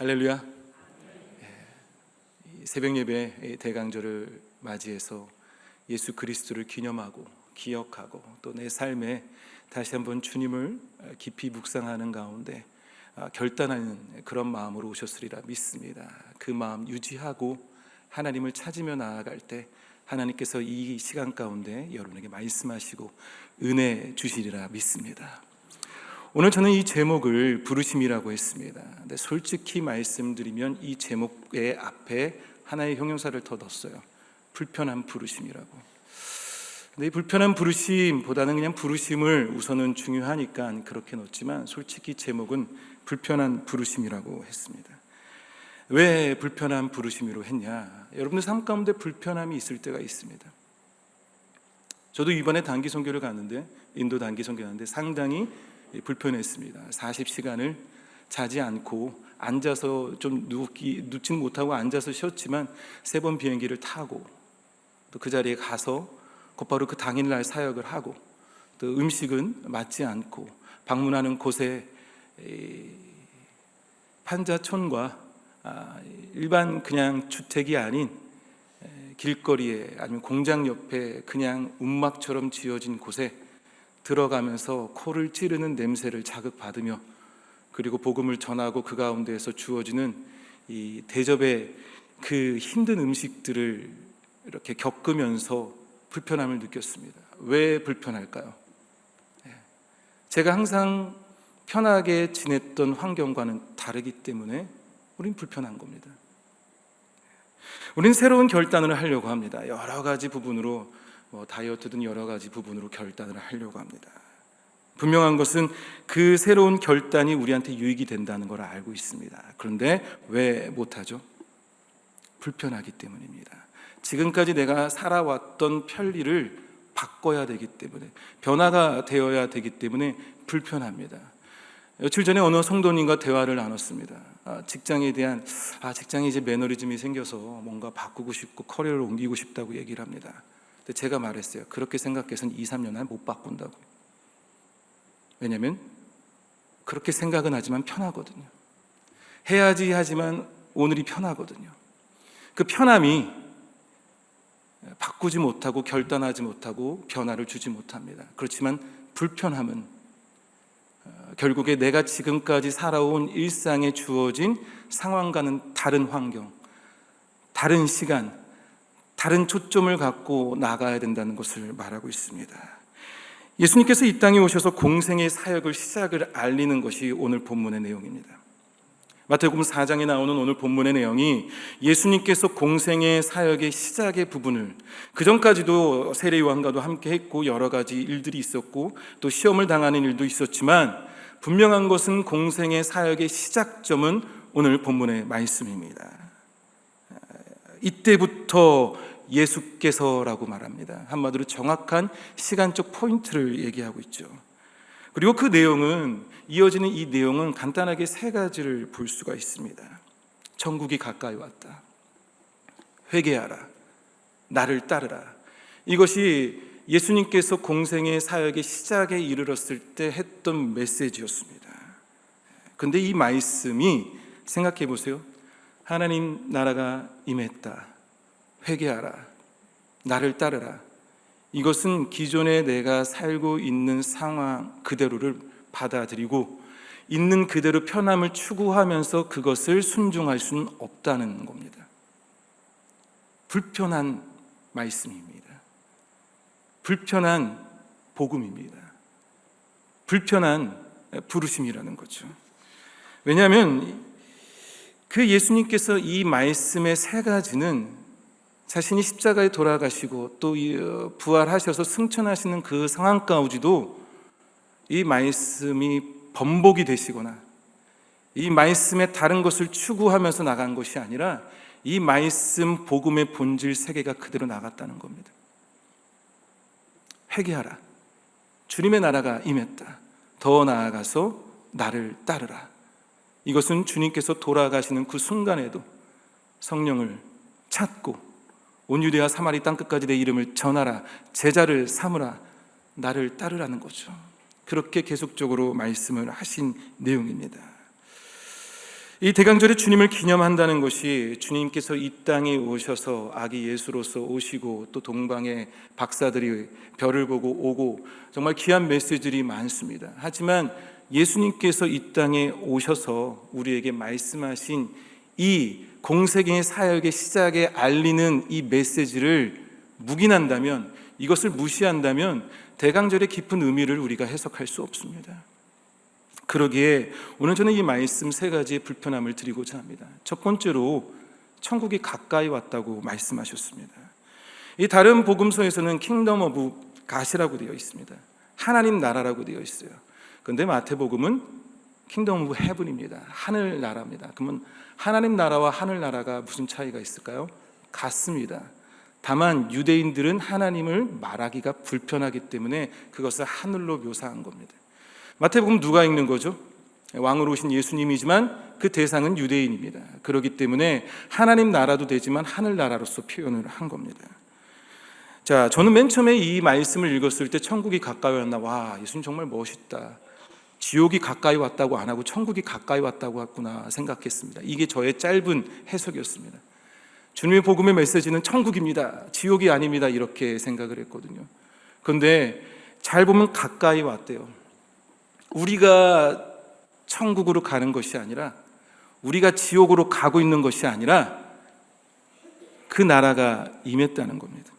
할렐루야. 새벽 예배 대강절을 맞이해서 예수 그리스도를 기념하고 기억하고 또 내 삶에 다시 한번 주님을 깊이 묵상하는 가운데 결단하는 그런 마음으로 오셨으리라 믿습니다. 그 마음 유지하고 하나님을 찾으며 나아갈 때 하나님께서 이 시간 가운데 여러분에게 말씀하시고 은혜 주시리라 믿습니다. 오늘 저는 이 제목을 부르심이라고 했습니다. 근데 솔직히 말씀드리면 이 제목의 앞에 하나의 형용사를 더 넣었어요. 불편한 부르심이라고. 근데 이 불편한 부르심보다는 그냥 부르심을 우선은 중요하니까 그렇게 넣었지만 솔직히 제목은 불편한 부르심이라고 했습니다. 왜 불편한 부르심으로 했냐? 여러분들 삶 가운데 불편함이 있을 때가 있습니다. 저도 이번에 단기 선교를 갔는데 인도 단기 선교 갔는데 상당히 불편했습니다. 40시간을 자지 않고 앉아서 좀 눕지는 못하고 앉아서 쉬었지만 3번 비행기를 타고 또 그 자리에 가서 곧바로 그 당일날 사역을 하고 또 음식은 맞지 않고 방문하는 곳에 판자촌과 일반 그냥 주택이 아닌 길거리에 아니면 공장 옆에 그냥 움막처럼 지어진 곳에 들어가면서 코를 찌르는 냄새를 자극받으며 그리고 복음을 전하고 그 가운데에서 주어지는 이 대접의 그 힘든 음식들을 이렇게 겪으면서 불편함을 느꼈습니다. 왜 불편할까요? 제가 항상 편하게 지냈던 환경과는 다르기 때문에 우린 불편한 겁니다. 우린 새로운 결단을 하려고 합니다. 여러 가지 부분으로 다이어트든 여러 가지 부분으로 결단을 하려고 합니다. 분명한 것은 그 새로운 결단이 우리한테 유익이 된다는 걸 알고 있습니다. 그런데 왜 못하죠? 불편하기 때문입니다. 지금까지 내가 살아왔던 편리를 바꿔야 되기 때문에 변화가 되어야 되기 때문에 불편합니다. 며칠 전에 어느 성도님과 대화를 나눴습니다. 직장에 대한 직장에 이제 매너리즘이 생겨서 뭔가 바꾸고 싶고 커리어를 옮기고 싶다고 얘기를 합니다. 근데 제가 말했어요. 그렇게 생각해서는 2-3년 안에 못 바꾼다고. 왜냐하면 그렇게 생각은 하지만 편하거든요. 해야지 하지만 오늘이 편하거든요. 그 편함이 바꾸지 못하고 결단하지 못하고 변화를 주지 못합니다. 그렇지만 불편함은 결국에 내가 지금까지 살아온 일상에 주어진 상황과는 다른 환경, 다른 시간, 다른 초점을 갖고 나가야 된다는 것을 말하고 있습니다. 예수님께서 이 땅에 오셔서 공생의 사역을 시작을 알리는 것이 오늘 본문의 내용입니다. 마태복음 4장에 나오는 오늘 본문의 내용이 예수님께서 공생의 사역의 시작의 부분을, 그전까지도 세례 요한과도 함께 했고 여러 가지 일들이 있었고 또 시험을 당하는 일도 있었지만 분명한 것은 공생의 사역의 시작점은 오늘 본문의 말씀입니다. 이때부터 예수께서라고 말합니다. 한마디로 정확한 시간적 포인트를 얘기하고 있죠. 그리고 그 내용은, 이어지는 이 내용은 간단하게 3가지를 볼 수가 있습니다. 천국이 가까이 왔다, 회개하라, 나를 따르라. 이것이 예수님께서 공생의 사역의 시작에 이르렀을 때 했던 메시지였습니다. 그런데 이 말씀이, 생각해 보세요. 하나님 나라가 임했다, 회개하라, 나를 따르라. 이것은 기존에 내가 살고 있는 상황 그대로를 받아들이고 있는 그대로 편함을 추구하면서 그것을 순종할 수는 없다는 겁니다. 불편한 말씀입니다. 불편한 복음입니다. 불편한 부르심이라는 거죠. 왜냐하면 그 예수님께서 이 말씀의 3가지는 자신이 십자가에 돌아가시고 또 부활하셔서 승천하시는 그 상황 가운데도 이 말씀이 번복이 되시거나 이 말씀의 다른 것을 추구하면서 나간 것이 아니라 이 말씀 복음의 본질 세계가 그대로 나갔다는 겁니다. 회개하라, 주님의 나라가 임했다, 더 나아가서 나를 따르라. 이것은 주님께서 돌아가시는 그 순간에도 성령을 찾고 온 유대와 사마리 땅끝까지 내 이름을 전하라, 제자를 삼으라, 나를 따르라는 거죠. 그렇게 계속적으로 말씀을 하신 내용입니다. 이 대강절에 주님을 기념한다는 것이 주님께서 이 땅에 오셔서 아기 예수로서 오시고 또 동방의 박사들이 별을 보고 오고 정말 귀한 메시지들이 많습니다. 하지만 예수님께서 이 땅에 오셔서 우리에게 말씀하신 이 공생의 사역의 시작에 알리는 이 메시지를 묵인한다면, 이것을 무시한다면 대강절의 깊은 의미를 우리가 해석할 수 없습니다. 그러기에 오늘 저는 이 말씀 세 가지의 불편함을 드리고자 합니다. 첫 번째로 천국이 가까이 왔다고 말씀하셨습니다. 이 다른 복음서에서는 킹덤 오브 갓이라고 되어 있습니다. 하나님 나라라고 되어 있어요. 그런데 마태복음은 킹덤 오브 헤븐입니다. 하늘 나라입니다. 그러면 하나님 나라와 하늘 나라가 무슨 차이가 있을까요? 같습니다. 다만 유대인들은 하나님을 말하기가 불편하기 때문에 그것을 하늘로 묘사한 겁니다. 마태복음 누가 읽는 거죠? 왕으로 오신 예수님이지만 그 대상은 유대인입니다. 그렇기 때문에 하나님 나라도 되지만 하늘 나라로서 표현을 한 겁니다. 자, 저는 맨 처음에 이 말씀을 읽었을 때 천국이 가까이 왔나, 와, 예수님 정말 멋있다. 지옥이 가까이 왔다고 안 하고 천국이 가까이 왔다고 했구나 생각했습니다. 이게 저의 짧은 해석이었습니다. 주님의 복음의 메시지는 천국입니다, 지옥이 아닙니다, 이렇게 생각을 했거든요. 그런데 잘 보면 가까이 왔대요. 우리가 천국으로 가는 것이 아니라, 우리가 지옥으로 가고 있는 것이 아니라 그 나라가 임했다는 겁니다.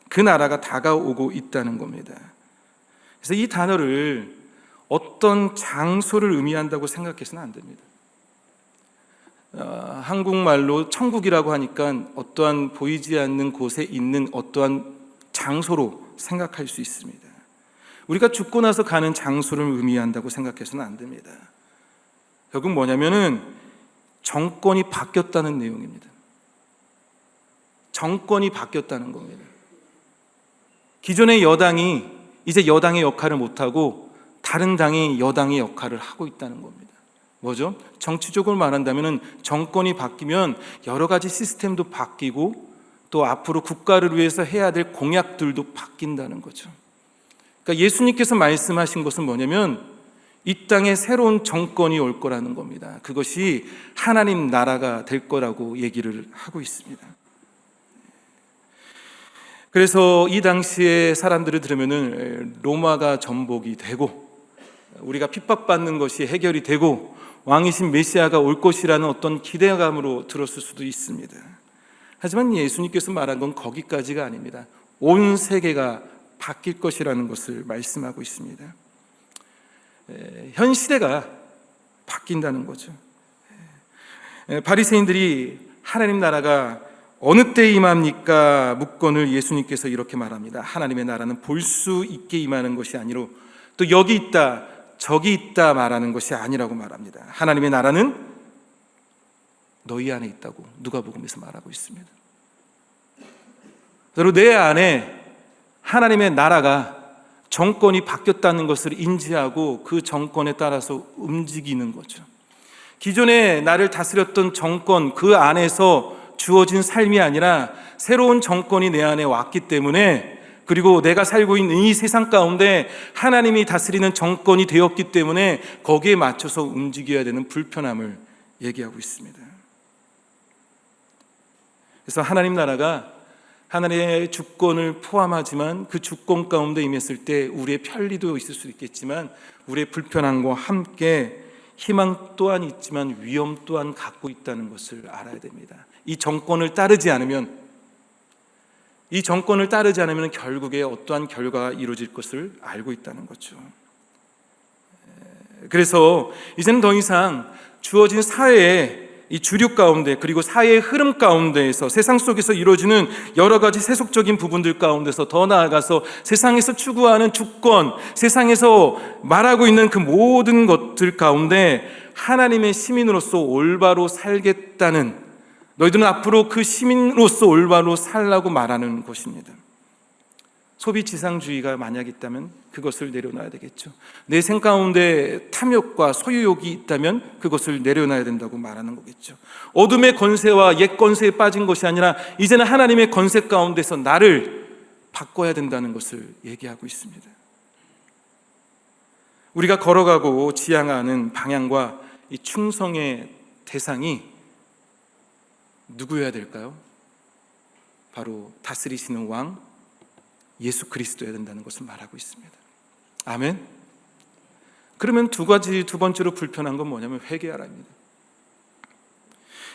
그 나라가 다가오고 있다는 겁니다. 그래서 이 단어를 어떤 장소를 의미한다고 생각해서는 안 됩니다. 한국말로 천국이라고 하니까 어떠한 보이지 않는 곳에 있는 어떠한 장소로 생각할 수 있습니다. 우리가 죽고 나서 가는 장소를 의미한다고 생각해서는 안 됩니다. 결국 뭐냐면은 정권이 바뀌었다는 내용입니다. 정권이 바뀌었다는 겁니다. 기존의 여당이 이제 여당의 역할을 못하고 다른 당이 여당의 역할을 하고 있다는 겁니다. 뭐죠? 정치적으로 말한다면 정권이 바뀌면 여러 가지 시스템도 바뀌고 또 앞으로 국가를 위해서 해야 될 공약들도 바뀐다는 거죠. 그러니까 예수님께서 말씀하신 것은 뭐냐면 이 땅에 새로운 정권이 올 거라는 겁니다. 그것이 하나님 나라가 될 거라고 얘기를 하고 있습니다. 그래서 이 당시에 사람들을 들으면은 로마가 전복이 되고 우리가 핍박받는 것이 해결이 되고 왕이신 메시아가 올 것이라는 어떤 기대감으로 들었을 수도 있습니다. 하지만 예수님께서 말한 건 거기까지가 아닙니다. 온 세계가 바뀔 것이라는 것을 말씀하고 있습니다. 현 시대가 바뀐다는 거죠. 바리새인들이 하나님 나라가 어느 때 임합니까? 묻건을 예수님께서 이렇게 말합니다. 하나님의 나라는 볼 수 있게 임하는 것이 아니로 또 여기 있다 저기 있다 말하는 것이 아니라고 말합니다. 하나님의 나라는 너희 안에 있다고 누가복음에서 말하고 있습니다. 바로 내 안에 하나님의 나라가 정권이 바뀌었다는 것을 인지하고 그 정권에 따라서 움직이는 거죠. 기존에 나를 다스렸던 정권 그 안에서 주어진 삶이 아니라 새로운 정권이 내 안에 왔기 때문에, 그리고 내가 살고 있는 이 세상 가운데 하나님이 다스리는 정권이 되었기 때문에 거기에 맞춰서 움직여야 되는 불편함을 얘기하고 있습니다. 그래서 하나님 나라가 하나님의 주권을 포함하지만 그 주권 가운데 임했을 때 우리의 편리도 있을 수 있겠지만 우리의 불편함과 함께 희망 또한 있지만 위험 또한 갖고 있다는 것을 알아야 됩니다. 이 정권을 따르지 않으면 결국에 어떠한 결과가 이루어질 것을 알고 있다는 거죠. 그래서 이제는 더 이상 주어진 사회의 이 주류 가운데 그리고 사회의 흐름 가운데에서 세상 속에서 이루어지는 여러 가지 세속적인 부분들 가운데서 더 나아가서 세상에서 추구하는 주권, 세상에서 말하고 있는 그 모든 것들 가운데 하나님의 시민으로서 올바로 살겠다는, 너희들은 앞으로 그 시민으로서 올바로 살라고 말하는 것입니다. 소비 지상주의가 만약 있다면 그것을 내려놔야 되겠죠. 내 생 가운데 탐욕과 소유욕이 있다면 그것을 내려놔야 된다고 말하는 거겠죠. 어둠의 권세와 옛 권세에 빠진 것이 아니라 이제는 하나님의 권세 가운데서 나를 바꿔야 된다는 것을 얘기하고 있습니다. 우리가 걸어가고 지향하는 방향과 이 충성의 대상이 누구여야 될까요? 바로 다스리시는 왕 예수 그리스도여야 된다는 것을 말하고 있습니다. 아멘. 그러면 두 번째로 불편한 건 뭐냐면 회개하라입니다.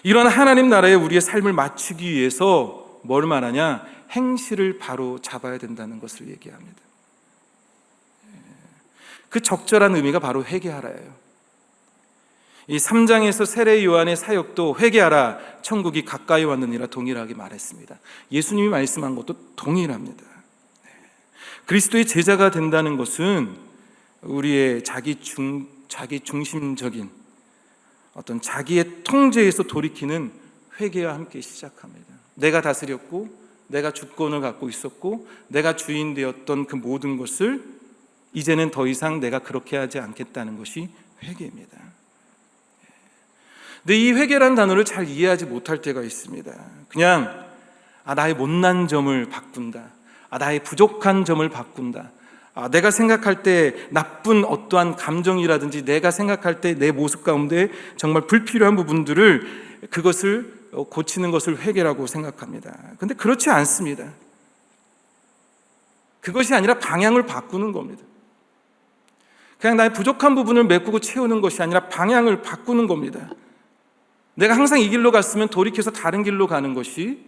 이런 하나님 나라에 우리의 삶을 맞추기 위해서 뭘 말하냐? 행실을 바로 잡아야 된다는 것을 얘기합니다. 그 적절한 의미가 바로 회개하라예요. 이 3장에서 세례 요한의 사역도 회개하라, 천국이 가까이 왔느니라 동일하게 말했습니다. 예수님이 말씀한 것도 동일합니다. 그리스도의 제자가 된다는 것은 우리의 자기 중심적인 어떤 자기의 통제에서 돌이키는 회개와 함께 시작합니다. 내가 다스렸고 내가 주권을 갖고 있었고 내가 주인 되었던 그 모든 것을 이제는 더 이상 내가 그렇게 하지 않겠다는 것이 회개입니다. 근데 이 회개라는 단어를 잘 이해하지 못할 때가 있습니다. 그냥 나의 못난 점을 바꾼다, 나의 부족한 점을 바꾼다, 내가 생각할 때 나쁜 어떠한 감정이라든지 내가 생각할 때 내 모습 가운데 정말 불필요한 부분들을 그것을 고치는 것을 회개라고 생각합니다. 그런데 그렇지 않습니다. 그것이 아니라 방향을 바꾸는 겁니다. 그냥 나의 부족한 부분을 메꾸고 채우는 것이 아니라 방향을 바꾸는 겁니다. 내가 항상 이 길로 갔으면 돌이켜서 다른 길로 가는 것이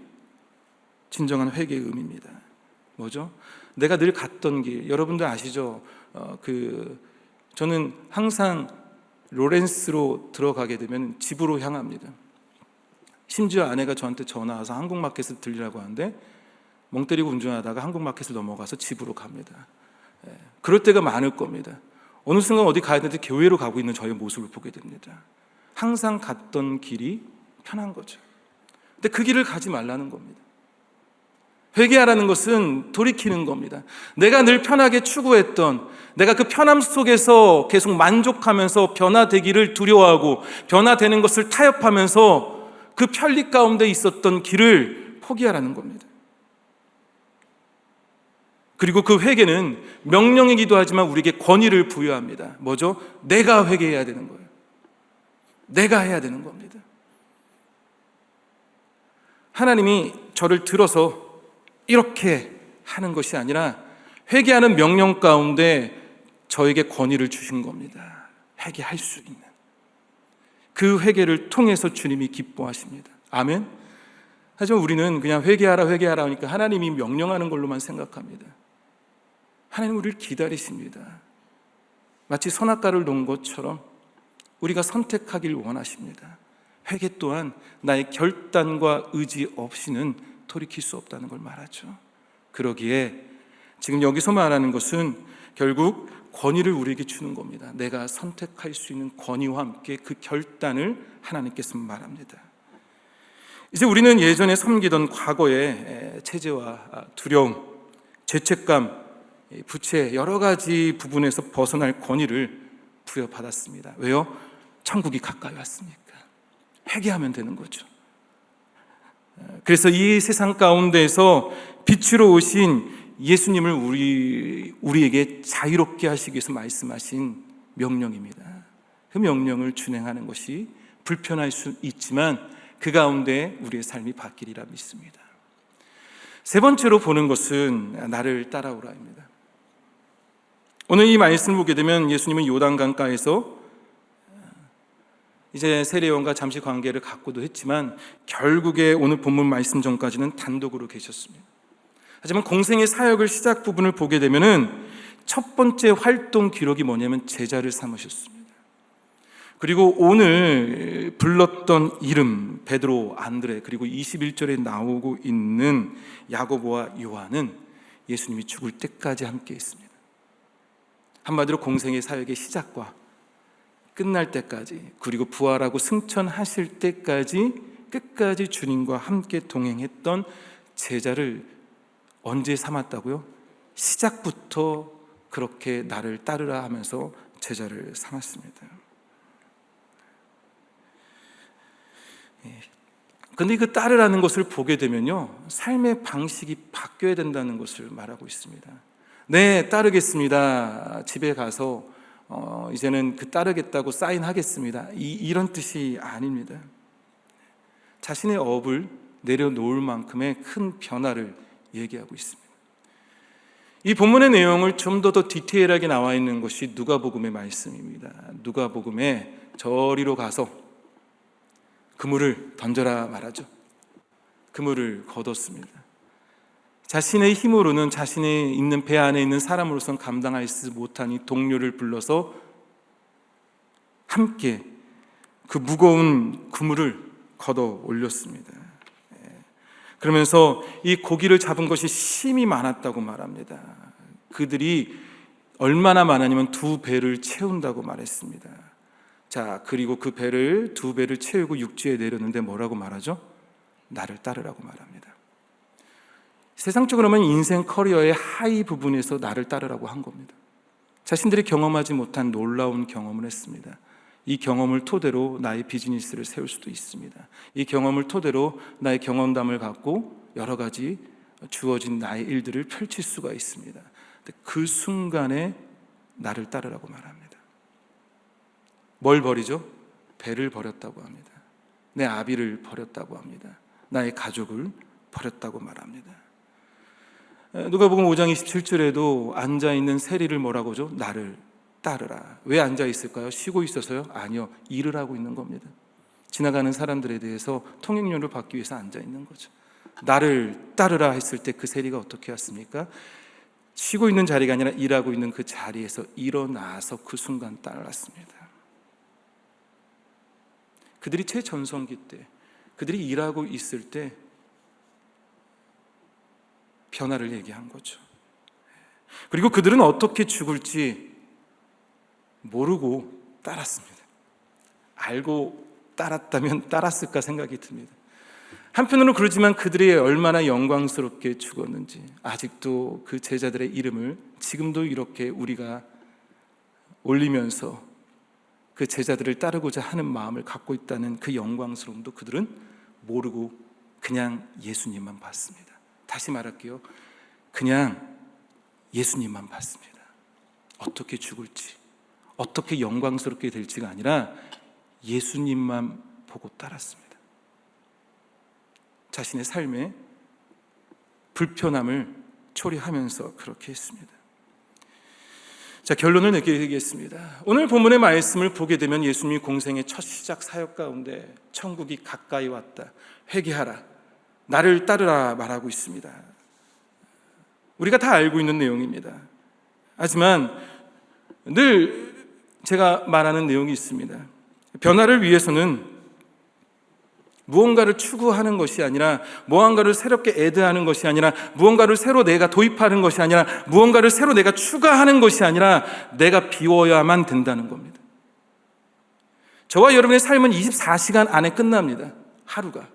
진정한 회개의 의미입니다. 뭐죠? 내가 늘 갔던 길, 여러분들 아시죠? 저는 항상 로렌스로 들어가게 되면 집으로 향합니다. 심지어 아내가 저한테 전화 와서 한국마켓을 들리라고 하는데 멍 때리고 운전하다가 한국마켓을 넘어가서 집으로 갑니다. 그럴 때가 많을 겁니다. 어느 순간 어디 가야 되는데 교회로 가고 있는 저의 모습을 보게 됩니다. 항상 갔던 길이 편한 거죠. 근데 그 길을 가지 말라는 겁니다. 회개하라는 것은 돌이키는 겁니다. 내가 늘 편하게 추구했던, 내가 그 편함 속에서 계속 만족하면서 변화되기를 두려워하고 변화되는 것을 타협하면서 그 편리 가운데 있었던 길을 포기하라는 겁니다. 그리고 그 회개는 명령이기도 하지만 우리에게 권위를 부여합니다. 뭐죠? 내가 회개해야 되는 거예요. 내가 해야 되는 겁니다. 하나님이 저를 들어서 이렇게 하는 것이 아니라 회개하는 명령 가운데 저에게 권위를 주신 겁니다. 회개할 수 있는 그 회개를 통해서 주님이 기뻐하십니다. 아멘. 하지만 우리는 그냥 회개하라 하니까 하나님이 명령하는 걸로만 생각합니다. 하나님 우리를 기다리십니다. 마치 선악과를 놓은 것처럼 우리가 선택하길 원하십니다. 회개 또한 나의 결단과 의지 없이는 돌이킬 수 없다는 걸 말하죠. 그러기에 지금 여기서 말하는 것은 결국 권위를 우리에게 주는 겁니다. 내가 선택할 수 있는 권위와 함께 그 결단을 하나님께서 말합니다. 이제 우리는 예전에 섬기던 과거의 체제와 두려움, 죄책감, 부채 여러 가지 부분에서 벗어날 권위를 부여받았습니다. 왜요? 천국이 가까이 왔으니까. 회개하면 되는 거죠. 그래서 이 세상 가운데에서 빛으로 오신 예수님을 우리에게 자유롭게 하시기 위해서 말씀하신 명령입니다. 그 명령을 준행하는 것이 불편할 수 있지만 그 가운데 우리의 삶이 바뀌리라 믿습니다. 세 번째로 보는 것은 나를 따라오라입니다. 오늘 이 말씀을 보게 되면 예수님은 요단강가에서 이제 세례요한과 잠시 관계를 갖고도 했지만 결국에 오늘 본문 말씀 전까지는 단독으로 계셨습니다. 하지만 공생의 사역을 시작 부분을 보게 되면은 첫 번째 활동 기록이 뭐냐면 제자를 삼으셨습니다. 그리고 오늘 불렀던 이름 베드로, 안드레, 그리고 21절에 나오고 있는 야고보와 요한은 예수님이 죽을 때까지 함께 했습니다. 한마디로 공생의 사역의 시작과 끝날 때까지, 그리고 부활하고 승천하실 때까지 끝까지 주님과 함께 동행했던 제자를 언제 삼았다고요? 시작부터 그렇게 나를 따르라 하면서 제자를 삼았습니다. 그런데 그 따르라는 것을 보게 되면요, 삶의 방식이 바뀌어야 된다는 것을 말하고 있습니다. 네, 따르겠습니다. 집에 가서 이제는 따르겠다고 사인하겠습니다. 이런 뜻이 아닙니다. 자신의 업을 내려놓을 만큼의 큰 변화를 얘기하고 있습니다. 이 본문의 내용을 좀 더 디테일하게 나와 있는 것이 누가복음의 말씀입니다. 누가복음에 저리로 가서 그물을 던져라 말하죠. 그물을 걷었습니다. 자신의 힘으로는 자신이 있는 배 안에 있는 사람으로서는 감당하지 못하니 동료를 불러서 함께 그 무거운 그물을 걷어 올렸습니다. 그러면서 이 고기를 잡은 것이 심히 많았다고 말합니다. 그들이 얼마나 많았냐면 2배를 채운다고 말했습니다. 자, 그리고 그 배를 2배를 채우고 육지에 내렸는데 뭐라고 말하죠? 나를 따르라고 말합니다. 세상적으로 하면 인생 커리어의 하위 부분에서 나를 따르라고 한 겁니다. 자신들이 경험하지 못한 놀라운 경험을 했습니다. 이 경험을 토대로 나의 비즈니스를 세울 수도 있습니다. 이 경험을 토대로 나의 경험담을 갖고 여러 가지 주어진 나의 일들을 펼칠 수가 있습니다. 그 순간에 나를 따르라고 말합니다. 뭘 버리죠? 배를 버렸다고 합니다. 내 아비를 버렸다고 합니다. 나의 가족을 버렸다고 말합니다. 누가복음 5장 27절에도 앉아있는 세리를 뭐라고 하죠? 나를 따르라. 왜 앉아있을까요? 쉬고 있어서요? 아니요, 일을 하고 있는 겁니다. 지나가는 사람들에 대해서 통행료를 받기 위해서 앉아있는 거죠. 나를 따르라 했을 때 그 세리가 어떻게 했습니까? 쉬고 있는 자리가 아니라 일하고 있는 그 자리에서 일어나서 그 순간 따랐습니다. 그들이 최전성기 때, 그들이 일하고 있을 때 변화를 얘기한 거죠. 그리고 그들은 어떻게 죽을지 모르고 따랐습니다. 알고 따랐다면 따랐을까 생각이 듭니다. 한편으로는 그러지만 그들이 얼마나 영광스럽게 죽었는지, 아직도 그 제자들의 이름을 지금도 이렇게 우리가 올리면서 그 제자들을 따르고자 하는 마음을 갖고 있다는 그 영광스러움도 그들은 모르고 그냥 예수님만 봤습니다. 다시 말할게요. 그냥 예수님만 봤습니다. 어떻게 죽을지, 어떻게 영광스럽게 될지가 아니라 예수님만 보고 따랐습니다. 자신의 삶에 불편함을 초래하면서 그렇게 했습니다. 자, 결론을 내리겠습니다. 오늘 본문의 말씀을 보게 되면 예수님이 공생의 첫 시작 사역 가운데 천국이 가까이 왔다, 회개하라, 나를 따르라 말하고 있습니다. 우리가 다 알고 있는 내용입니다. 하지만 늘 제가 말하는 내용이 있습니다. 변화를 위해서는 무언가를 추구하는 것이 아니라, 무언가를 새롭게 애드하는 것이 아니라, 무언가를 새로 내가 도입하는 것이 아니라, 무언가를 새로 내가 추가하는 것이 아니라 내가 비워야만 된다는 겁니다. 저와 여러분의 삶은 24시간 안에 끝납니다. 하루가.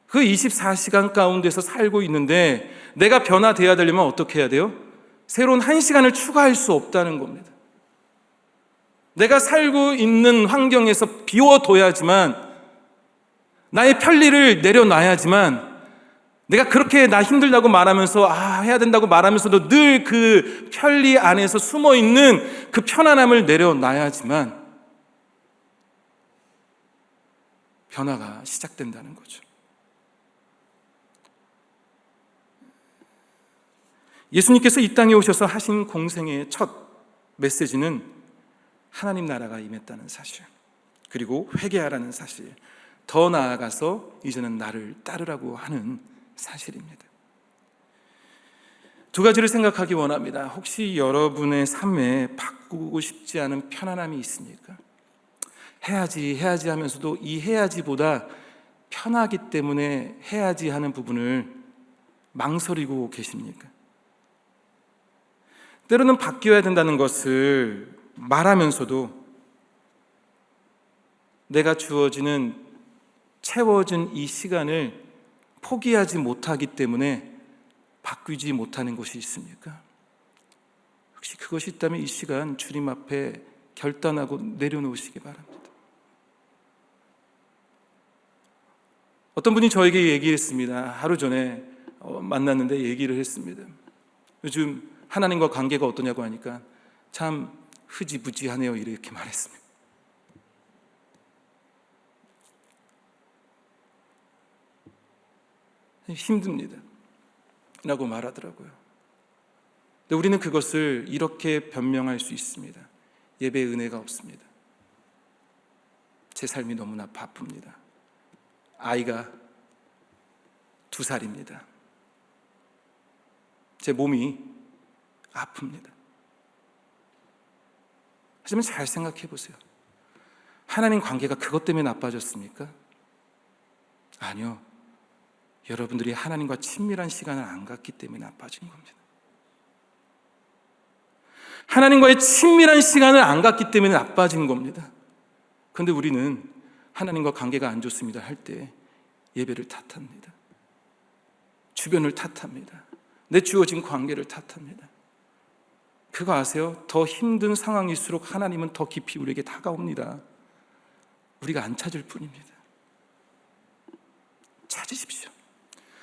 그 24시간 가운데서 살고 있는데 내가 변화되어야 되려면 어떻게 해야 돼요? 새로운 1시간을 추가할 수 없다는 겁니다. 내가 살고 있는 환경에서 비워둬야지만, 나의 편리를 내려놔야지만, 내가 그렇게 나 힘들다고 말하면서 해야 된다고 말하면서도 늘 그 편리 안에서 숨어있는 그 편안함을 내려놔야지만 변화가 시작된다는 거죠. 예수님께서 이 땅에 오셔서 하신 공생의 첫 메시지는 하나님 나라가 임했다는 사실, 그리고 회개하라는 사실, 더 나아가서 이제는 나를 따르라고 하는 사실입니다. 두 가지를 생각하기 원합니다. 혹시 여러분의 삶에 바꾸고 싶지 않은 편안함이 있습니까? 해야지 하면서도 이 해야지보다 편하기 때문에 해야지 하는 부분을 망설이고 계십니까? 때로는 바뀌어야 된다는 것을 말하면서도 내가 채워진 이 시간을 포기하지 못하기 때문에 바뀌지 못하는 것이 있습니까? 혹시 그것이 있다면 이 시간 주님 앞에 결단하고 내려놓으시기 바랍니다. 어떤 분이 저에게 얘기했습니다. 하루 전에 만났는데 얘기를 했습니다. 요즘 하나님과 관계가 어떠냐고 하니까 참 흐지부지하네요. 이렇게 말했습니다. 힘듭니다 라고 말하더라고요. 근데 우리는 그것을 이렇게 변명할 수 있습니다. 예배의 은혜가 없습니다. 제 삶이 너무나 바쁩니다. 아이가 2살입니다. 제 몸이 아픕니다. 하지만 잘 생각해 보세요. 하나님 관계가 그것 때문에 나빠졌습니까? 아니요. 여러분들이 하나님과 친밀한 시간을 안 갖기 때문에 나빠진 겁니다. 하나님과의 친밀한 시간을 안 갖기 때문에 나빠진 겁니다. 그런데 우리는 하나님과 관계가 안 좋습니다 할 때 예배를 탓합니다. 주변을 탓합니다. 내 주어진 관계를 탓합니다. 그거 아세요? 더 힘든 상황일수록 하나님은 더 깊이 우리에게 다가옵니다. 우리가 안 찾을 뿐입니다. 찾으십시오.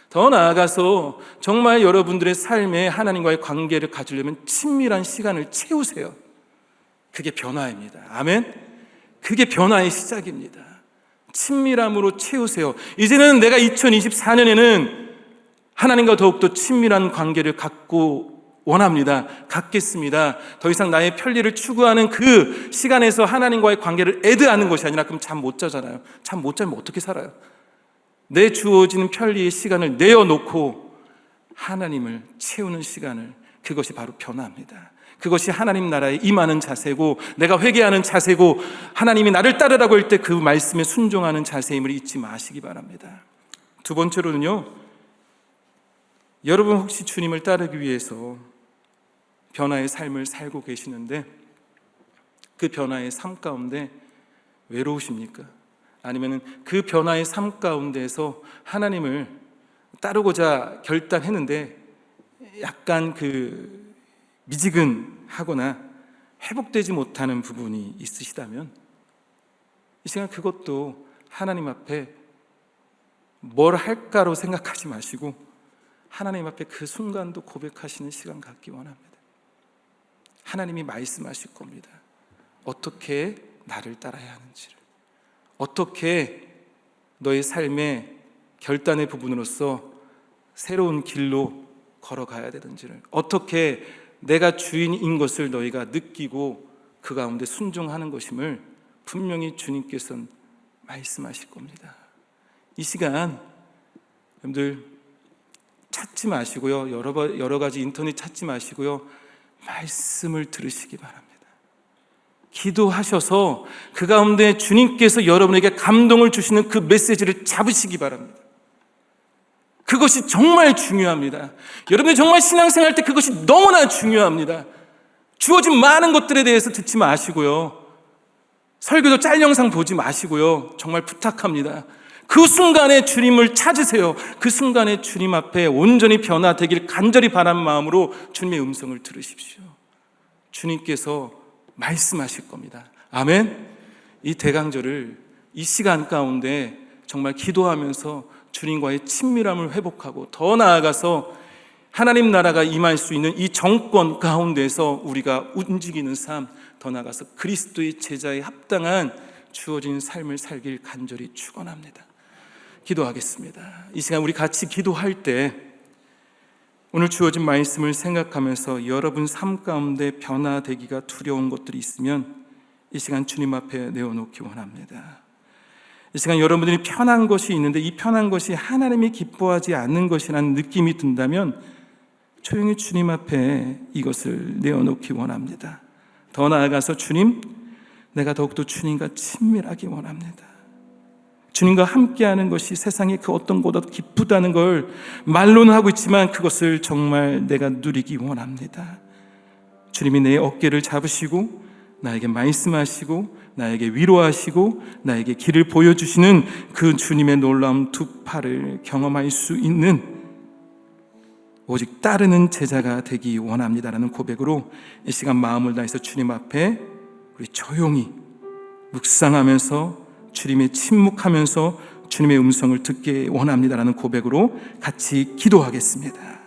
더 나아가서 정말 여러분들의 삶에 하나님과의 관계를 가지려면 친밀한 시간을 채우세요. 그게 변화입니다. 아멘? 그게 변화의 시작입니다. 친밀함으로 채우세요. 이제는 내가 2024년에는 하나님과 더욱더 친밀한 관계를 갖겠습니다. 더 이상 나의 편리를 추구하는 그 시간에서 하나님과의 관계를 애드하는 것이 아니라, 그럼 잠 못 자잖아요. 잠 못 자면 어떻게 살아요? 내 주어지는 편리의 시간을 내어놓고 하나님을 채우는 시간을, 그것이 바로 변화입니다. 그것이 하나님 나라에 임하는 자세고, 내가 회개하는 자세고, 하나님이 나를 따르라고 할 때 그 말씀에 순종하는 자세임을 잊지 마시기 바랍니다. 두 번째로는요, 여러분 혹시 주님을 따르기 위해서 변화의 삶을 살고 계시는데 그 변화의 삶 가운데 외로우십니까? 아니면 그 변화의 삶 가운데에서 하나님을 따르고자 결단했는데 약간 미지근하거나 회복되지 못하는 부분이 있으시다면 이 시간 그것도 하나님 앞에 뭘 할까로 생각하지 마시고 하나님 앞에 그 순간도 고백하시는 시간 갖기 원합니다. 하나님이 말씀하실 겁니다. 어떻게 나를 따라야 하는지를, 어떻게 너의 삶의 결단의 부분으로서 새로운 길로 걸어가야 되는지를, 어떻게 내가 주인인 것을 너희가 느끼고 그 가운데 순종하는 것임을 분명히 주님께서는 말씀하실 겁니다. 이 시간 여러분들 찾지 마시고요, 여러 가지 인터넷 찾지 마시고요, 말씀을 들으시기 바랍니다. 기도하셔서 그 가운데 주님께서 여러분에게 감동을 주시는 그 메시지를 잡으시기 바랍니다. 그것이 정말 중요합니다. 여러분이 정말 신앙생활 때 그것이 너무나 중요합니다. 주어진 많은 것들에 대해서 듣지 마시고요, 설교도 짤 영상 보지 마시고요, 정말 부탁합니다. 그 순간에 주님을 찾으세요. 그 순간에 주님 앞에 온전히 변화되길 간절히 바라는 마음으로 주님의 음성을 들으십시오. 주님께서 말씀하실 겁니다. 아멘. 이 대강절을 이 시간 가운데 정말 기도하면서 주님과의 친밀함을 회복하고, 더 나아가서 하나님 나라가 임할 수 있는 이 정권 가운데서 우리가 움직이는 삶, 더 나아가서 그리스도의 제자에 합당한 주어진 삶을 살길 간절히 축원합니다. 기도하겠습니다. 이 시간 우리 같이 기도할 때 오늘 주어진 말씀을 생각하면서 여러분 삶 가운데 변화되기가 두려운 것들이 있으면 이 시간 주님 앞에 내어놓기 원합니다. 이 시간 여러분들이 편한 것이 있는데 이 편한 것이 하나님이 기뻐하지 않는 것이라는 느낌이 든다면 조용히 주님 앞에 이것을 내어놓기 원합니다. 더 나아가서 주님, 내가 더욱더 주님과 친밀하기 원합니다. 주님과 함께하는 것이 세상의 그 어떤 것보다 기쁘다는 걸 말로는 하고 있지만 그것을 정말 내가 누리기 원합니다. 주님이 내 어깨를 잡으시고 나에게 말씀하시고 나에게 위로하시고 나에게 길을 보여주시는 그 주님의 놀라운 두 팔을 경험할 수 있는 오직 따르는 제자가 되기 원합니다라는 고백으로 이 시간 마음을 다해서 주님 앞에 우리 조용히 묵상하면서 주님의 침묵하면서 주님의 음성을 듣기 원합니다라는 고백으로 같이 기도하겠습니다.